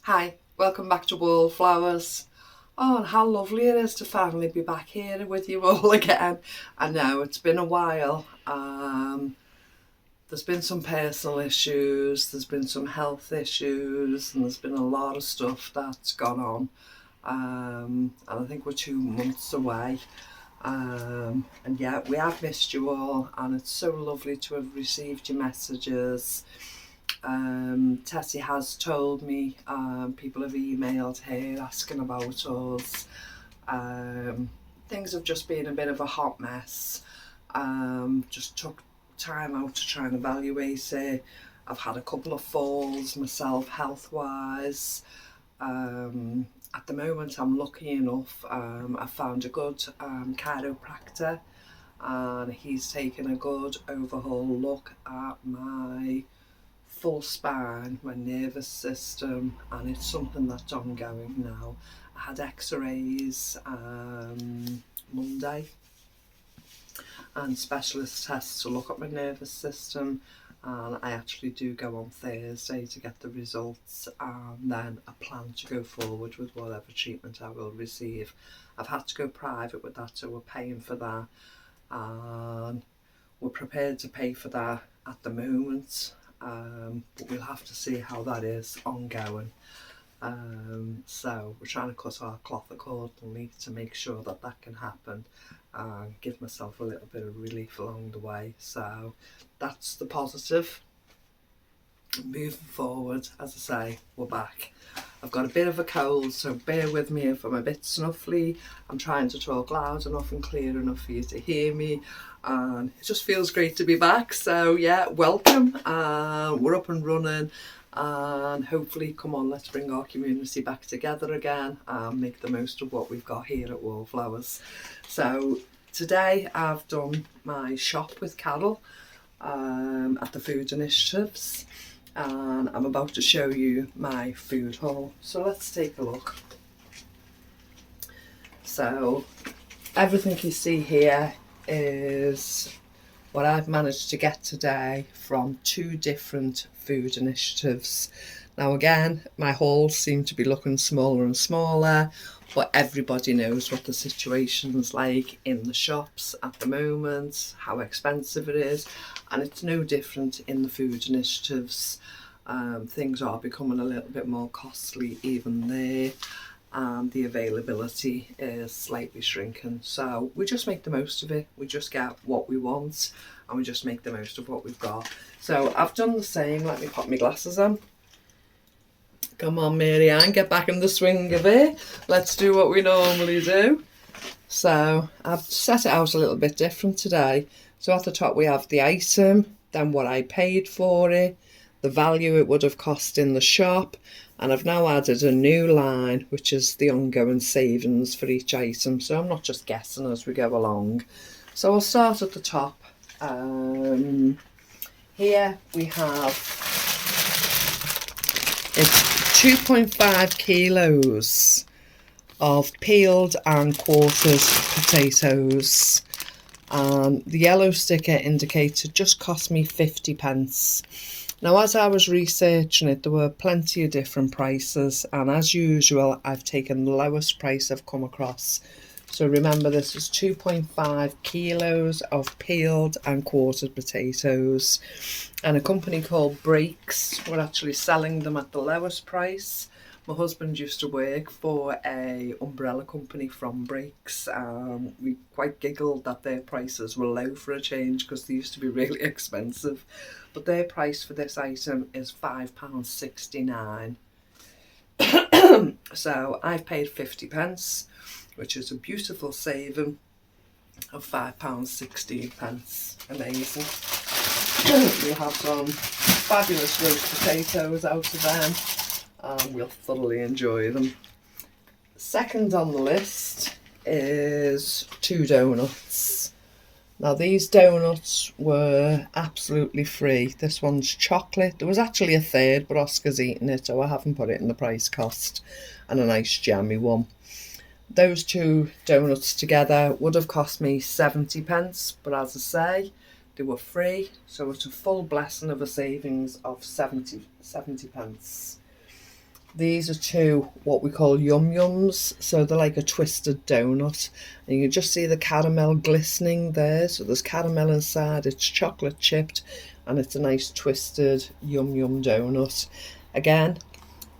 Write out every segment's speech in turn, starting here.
Hi, welcome back to Wallflowers. Oh, and how lovely it is to finally be back here with you all again. I know it's been a while. There's been some personal issues, there's been some health issues, and there's been a lot of stuff that's gone on. And I think we're 2 months away. And yeah, we have missed you all, and it's so lovely to have received your messages. Tessie has told me people have emailed her asking about us. Um, Things have just been a bit of a hot mess. Just took time out to try and evaluate it. I've had a couple of falls myself, health wise. At the moment, I'm lucky enough. I found a good chiropractor, and he's taken a good overhaul look at my full spine, my nervous system, and it's something that's ongoing now. I had x-rays Monday and specialist tests to look at my nervous system, and I actually do go on Thursday to get the results, and then I plan to go forward with whatever treatment I will receive. I've had to go private with that, so we're paying for that, and we're prepared to pay for that at the moment, but we'll have to see how that is ongoing. So we're trying to cut our cloth accordingly to make sure that that can happen and give myself a little bit of relief along the way. So that's the positive. Moving forward, as I say, we're back. I've got a bit of a cold, so bear with me if I'm a bit snuffly. I'm trying to talk loud enough and clear enough for you to hear me, and it just feels great to be back. So yeah, welcome. We're up and running, and hopefully, come on, let's bring our community back together again and make the most of what we've got here at Wallflowers. So today I've done my shop with Carol at the Food Initiatives, and I'm about to show you my food haul. So let's take a look. So everything you see here is what I've managed to get today from 2 different food initiatives. Now again, my hauls seem to be looking smaller and smaller, but everybody knows what the situation's like in the shops at the moment, how expensive it is, and it's no different in the food initiatives. Things are becoming a little bit more costly even there, and the availability is slightly shrinking. So we just make the most of it. We just get what we want, and we just make the most of what we've got. So I've done the same. Let me pop my glasses on. Come on, Mary Ann, get back in the swing of it. Let's do what we normally do. So I've set it out a little bit different today. So at the top we have the item, then what I paid for it, the value it would have cost in the shop, and I've now added a new line, which is the ongoing savings for each item. So I'm not just guessing as we go along. So I'll start at the top. Here we have, it's 2.5 kilos of peeled and quartered potatoes. The yellow sticker indicator just cost me 50p. Now, as I was researching it, there were plenty of different prices, and as usual, I've taken the lowest price I've come across. So remember, this is 2.5 kilos of peeled and quartered potatoes, and a company called Breaks were actually selling them at the lowest price. My husband used to work for a umbrella company from Breaks. We quite giggled that their prices were low for a change because they used to be really expensive. But their price for this item is £5.69. So I've paid 50p, which is a beautiful saving of £5.16. Amazing. We'll have some fabulous roast potatoes out of them, and we'll thoroughly enjoy them. Second on the list is 2 donuts. Now these donuts were absolutely free. This one's chocolate. There was actually a third, but Oscar's eaten it, so I haven't put it in the price cost, and a nice jammy one. Those 2 donuts together would have cost me 70p, but as I say, they were free, so it's a full blessing of a savings of 70p. These are two what we call yum yums, so they're like a twisted donut, and you can just see the caramel glistening there. So there's caramel inside, it's chocolate chipped, and it's a nice twisted yum yum donut. Again,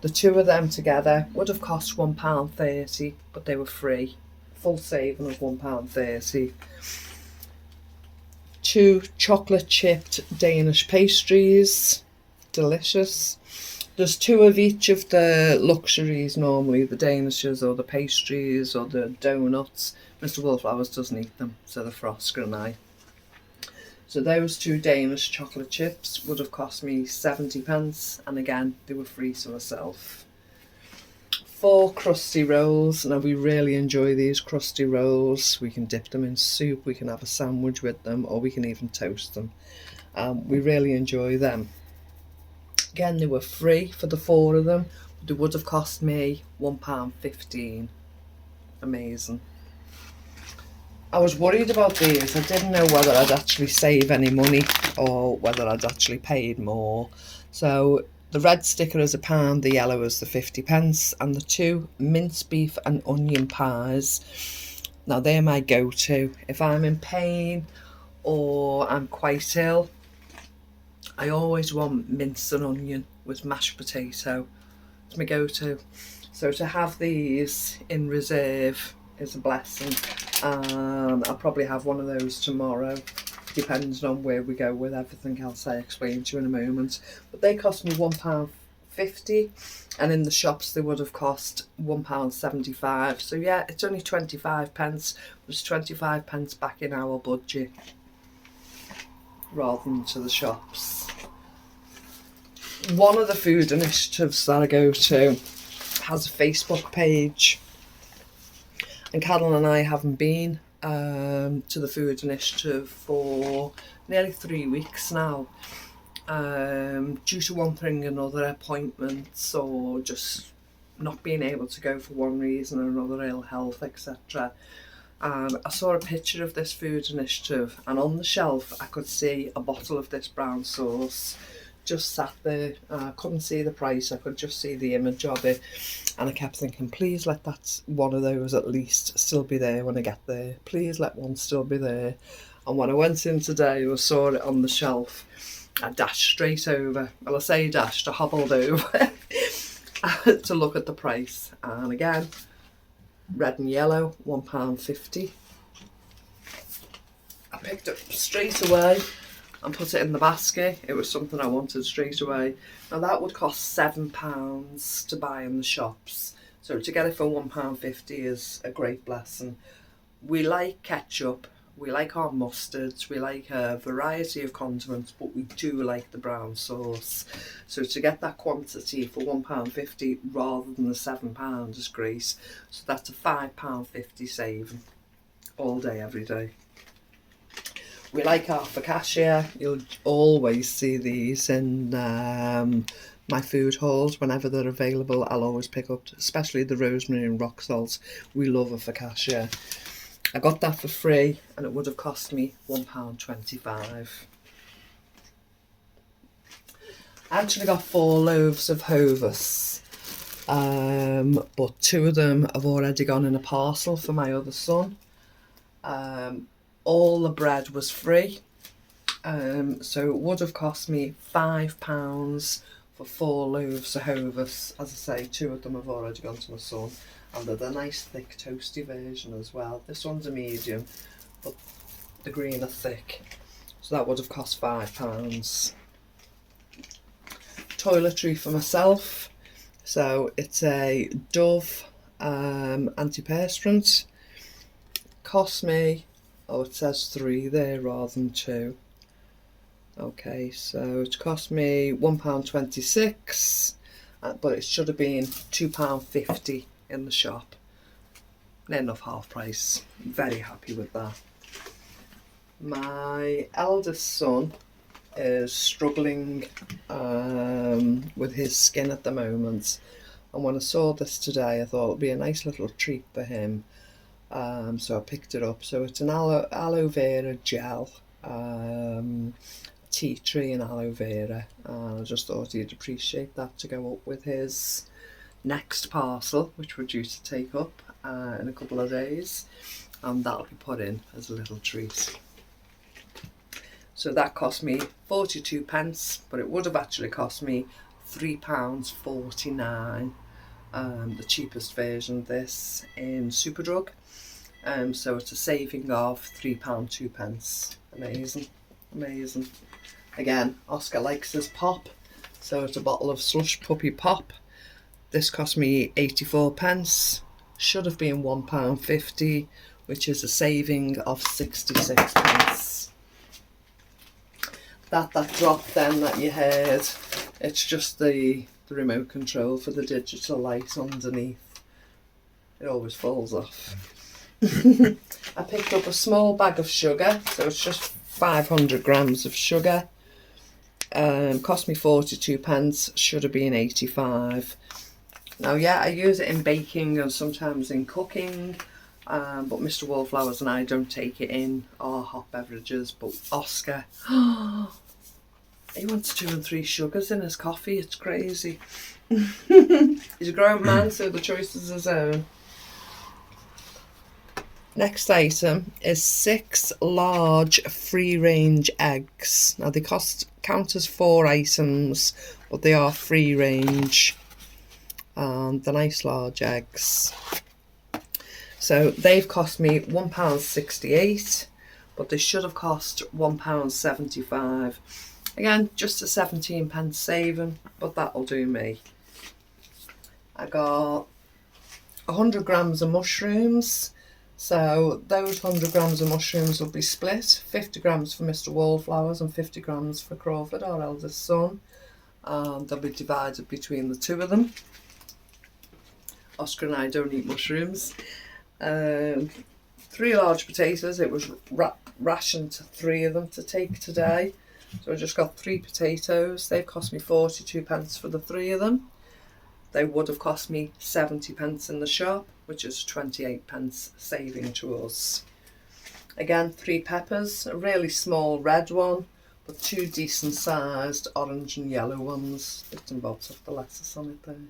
the two of them together would have cost £1.30, but they were free. Full saving of £1.30. Two chocolate chipped Danish pastries, delicious. There's two of each of the luxuries normally, the Danishes or the pastries or the donuts. Mr. Wallflowers doesn't eat them, so the Frosker and I. So those two Danish chocolate chips would have cost me 70p, and again, they were free to myself. 4 crusty rolls. Now we really enjoy these crusty rolls. We can dip them in soup, we can have a sandwich with them, or we can even toast them. We really enjoy them. Again, they were free for the 4 of them, but they would have cost me £1.15. Amazing. I was worried about these. I didn't know whether I'd actually save any money or whether I'd actually paid more. So the red sticker is £1, the yellow is the 50p, and the 2 mince beef and onion pies. Now they're my go-to. If I'm in pain or I'm quite ill, I always want mince and onion with mashed potato. It's my go-to. So to have these in reserve is a blessing. I'll probably have one of those tomorrow, depending on where we go with everything else I explain to you in a moment. But they cost me £1.50, and in the shops they would have cost £1.75. So yeah, it's only 25p. It's 25p back in our budget rather than to the shops. One of the food initiatives that I go to has a Facebook page, and Carol and I haven't been to the food initiative for nearly 3 weeks now, due to one thing or another, appointments, or just not being able to go for one reason or another, ill health, etc. And I saw a picture of this food initiative, and on the shelf I could see a bottle of this brown sauce just sat there. I couldn't see the price, I could just see the image of it, and I kept thinking, please let that one of those at least still be there when I get there. Please let one still be there. And when I went in today and saw it on the shelf, I dashed straight over. Well, I say dashed, I hobbled over to look at the price. And again, red and yellow, £1.50. I picked it straight away and put it in the basket. It was something I wanted straight away. Now that would cost £7 to buy in the shops, so to get it for £1.50 is a great blessing. We like ketchup, we like our mustards, we like a variety of condiments, but we do like the brown sauce. So to get that quantity for £1.50 rather than the £7 is great. So that's a £5.50 saving all day, every day. We like our focaccia. You'll always see these in my food halls whenever they're available. I'll always pick up, especially the rosemary and rock salt. We love a focaccia. I got that for free, and it would have cost me £1.25. I actually got 4 loaves of Hovis, but 2 of them have already gone in a parcel for my other son. All the bread was free, so it would have cost me £5 for 4 loaves of Hovis. As I say, 2 of them have already gone to my son, and they're the nice thick toasty version as well. This one's a medium, but the green are thick, so that would have cost £5. Toiletry for myself, so it's a Dove antiperspirant. Cost me, oh, it says 3 there rather than 2. Okay, so it cost me £1.26, but it should have been £2.50 in the shop. Near enough half price. Very happy with that. My eldest son is struggling with his skin at the moment, and when I saw this today I thought it would be a nice little treat for him. So I picked it up. So it's an aloe vera gel, tea tree and aloe vera, and I just thought he'd appreciate that to go up with his next parcel, which we're due to take up in a couple of days, and that'll be put in as a little treat. So that cost me 42 pence, but it would have actually cost me £3.49, the cheapest version of this in Superdrug. So it's a saving of £3.02. Amazing, amazing. Again, Oscar likes his pop, so it's a bottle of Slush Puppy Pop. This cost me 84 pence, should have been £1.50, which is a saving of 66 pence. That drop then that you heard, it's just the remote control for the digital light underneath. It always falls off. I picked up a small bag of sugar, so it's just 500 grams of sugar. Cost me 42 pence, should have been 85. Now, yeah, I use it in baking and sometimes in cooking, but Mr. Wallflowers and I don't take it in our hot beverages. But Oscar, he wants 2 and 3 sugars in his coffee. It's crazy. He's a grown man, so the choice is his own. Next item is 6 large free-range eggs. Now they count as 4 items, but they are free-range. The nice large eggs. So they've cost me £1.68, but they should have cost £1.75. Again, just a 17 pence saving, but that'll do me. I got 100 grams of mushrooms. So those 100 grams of mushrooms will be split, 50 grams for Mr. Wallflowers and 50 grams for Crawford, our eldest son. And they'll be divided between the 2 of them. Oscar and I don't eat mushrooms. 3 large potatoes. It was rationed to 3 of them to take today. So I just got 3 potatoes. They've cost me 42 pence for the 3 of them. They would have cost me 70 pence in the shop, which is 28 pence saving to us. Again, 3 peppers, a really small red one, but 2 decent sized orange and yellow ones. Bits and bobs of the lettuce on it there.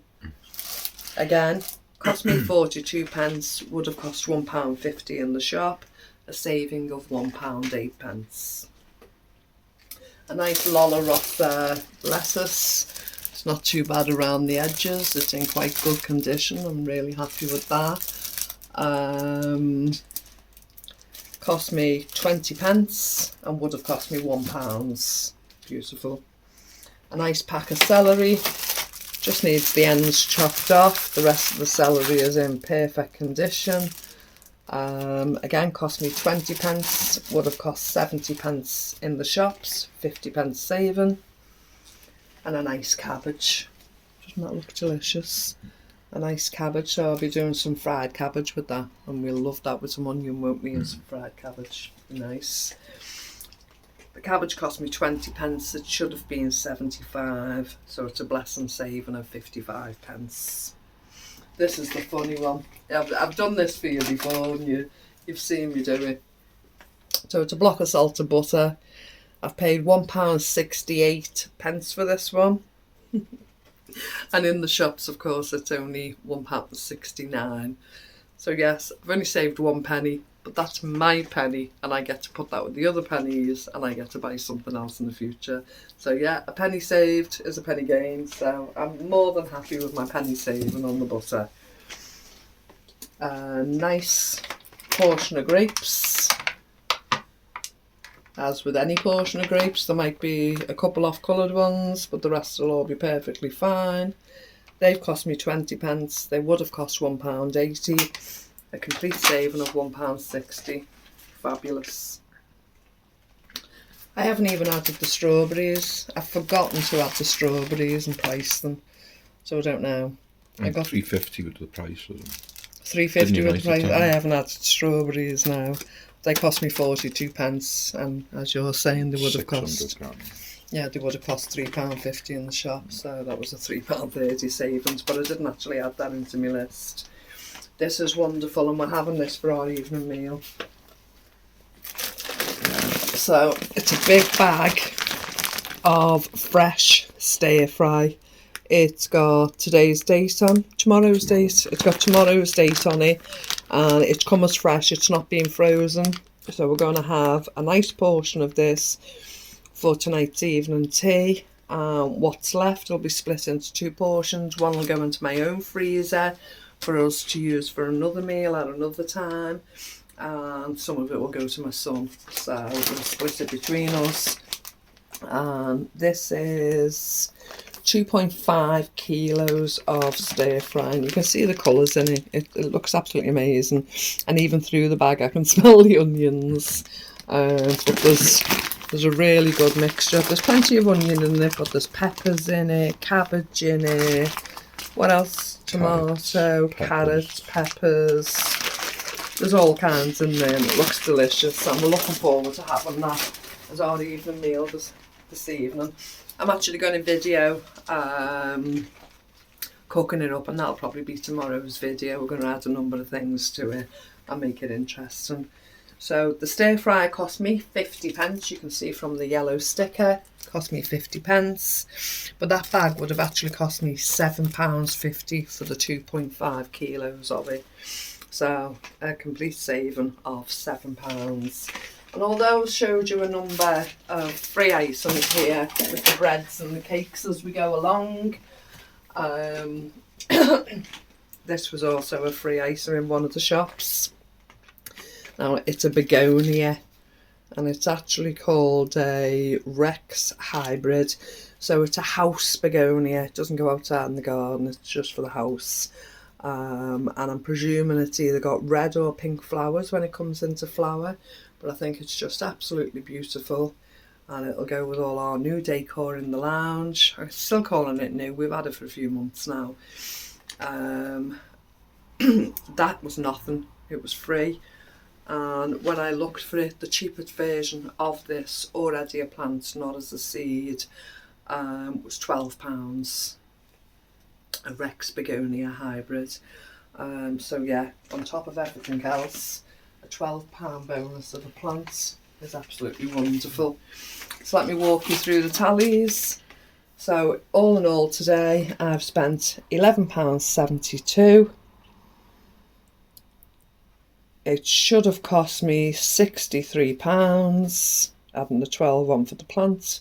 Again, cost me 42 pence, would have cost £1.50 in the shop, a saving of £1.08. A nice Lola Roth lettuce. It's not too bad around the edges. It's in quite good condition. I'm really happy with that. Cost me 20 pence and would have cost me £1. Beautiful. A nice pack of celery. Just needs the ends chopped off. The rest of the celery is in perfect condition. Again, cost me 20 pence. Would have cost 70 pence in the shops. 50 pence saving. And a nice cabbage. Doesn't that look delicious? A nice cabbage, so I'll be doing some fried cabbage with that, and we'll love that with some onion, won't we, and some fried cabbage. Nice. The cabbage cost me 20 pence, it should have been 75, so it's a blessing saving of 55 pence. This is the funny one. I've done this for you before, and you've seen me do it. So it's a block of salt and butter. I've paid £1.68 for this one. And in the shops, of course, it's only £1.69. So yes, I've only saved 1 penny, but that's my penny, and I get to put that with the other pennies, and I get to buy something else in the future. So yeah, a penny saved is a penny gained, so I'm more than happy with my penny saving on the butter. A nice portion of grapes. As with any portion of grapes, there might be a couple off-coloured ones, but the rest will all be perfectly fine. They've cost me 20 pence. They would have cost £1.80. A complete saving of £1.60. Fabulous. I haven't even added the strawberries. I've forgotten to add the strawberries and price them, so I don't know. I got £3.50 with the price of them. £3.50 with the price. I haven't added strawberries now. They cost me 42 pence, and as you're saying, they would have cost. Yeah, they would have cost £3.50 in the shop, so that was a £3.30 savings. But I didn't actually add that into my list. This is wonderful, and we're having this for our evening meal. So it's a big bag of fresh stir fry It's got today's date on, tomorrow's date. It's got tomorrow's date on it, and it's come as fresh. It's not being frozen. So we're going to have a nice portion of this for tonight's evening tea. What's left will be split into 2 portions. One will go into my own freezer for us to use for another meal at another time, and some of it will go to my son. So we'll split it between us. And this is 2.5 kilos of stir fry, and you can see the colours in it. It looks absolutely amazing, and even through the bag I can smell the onions. But there's a really good mixture. There's plenty of onion in it, but there's peppers in it, cabbage in it. What else? Tomato, carrots, peppers. There's all kinds in there, and it looks delicious. And we're looking forward to having that as our evening meal this evening. I'm actually going to video cooking it up, and that'll probably be tomorrow's video. We're going to add a number of things to it and make it interesting. So the stir fry cost me 50p. You can see from the yellow sticker, it cost me 50p. But that bag would have actually cost me £7.50 for the 2.5 kilos of it. So a complete saving of £7. And although I showed you a number of free items here with the breads and the cakes as we go along, this was also a free item in one of the shops. Now it's a begonia, and it's actually called a Rex hybrid. So it's a house begonia. It doesn't go outside in the garden, it's just for the house. And I'm presuming it's either got red or pink flowers when it comes into flower, but I think it's just absolutely beautiful, and it'll go with all our new decor in the lounge. I'm still calling it new, we've had it for a few months now. That was nothing, it was free. And when I looked for it, the cheapest version of this, already a plant, not as a seed, was £12. A Rex begonia hybrid. So yeah, on top of everything else, a £12 bonus of a plant is absolutely wonderful. So let me walk you through the tallies. So all in all today I've spent £11.72. It should have cost me £63, adding the 12 on for the plant.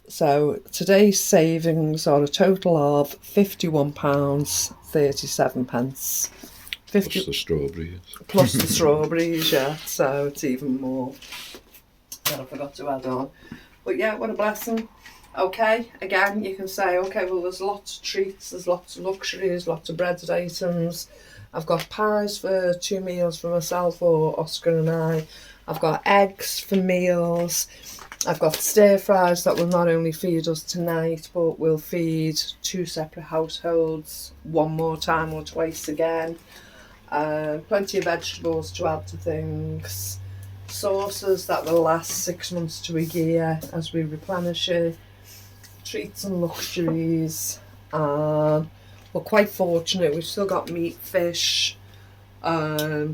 So today's savings are a total of £51.37. Plus the strawberries. Plus the strawberries, yeah. So it's even more that I forgot to add on. But yeah, what a blessing. Okay, again, you can say, okay, well, there's lots of treats, there's lots of luxuries, lots of breaded items. I've got pies for 2 meals for myself or Oscar and I. I've got eggs for meals. I've got stir fries that will not only feed us tonight, but will feed 2 separate households one more time or twice again. Plenty of vegetables to add to things. Sauces that will last 6 months to a year as we replenish it. Treats and luxuries. We're quite fortunate, we've still got meat, fish,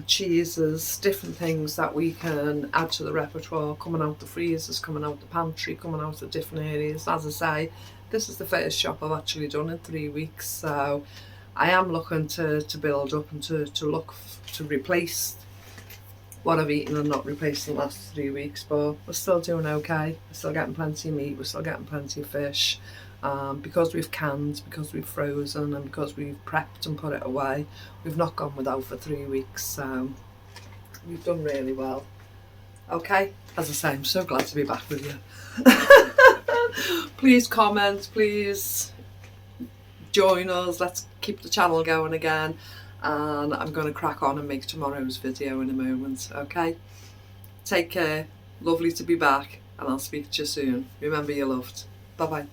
cheeses, different things that we can add to the repertoire, coming out the freezers, coming out the pantry, coming out of different areas. As I say, this is the first shop I've actually done in 3 weeks, so I am looking to build up and to look to replace what I've eaten and not replaced in the last 3 weeks, but we're still doing okay. We're still getting plenty of meat, we're still getting plenty of fish. Because we've canned, because we've frozen, and because we've prepped and put it away, we've not gone without for 3 weeks, so we've done really well. Okay, as I say, I'm so glad to be back with you. Please comment, please join us, let's keep the channel going again, and I'm going to crack on and make tomorrow's video in a moment. Okay, take care, lovely to be back, and I'll speak to you soon. Remember, you're loved. Bye bye.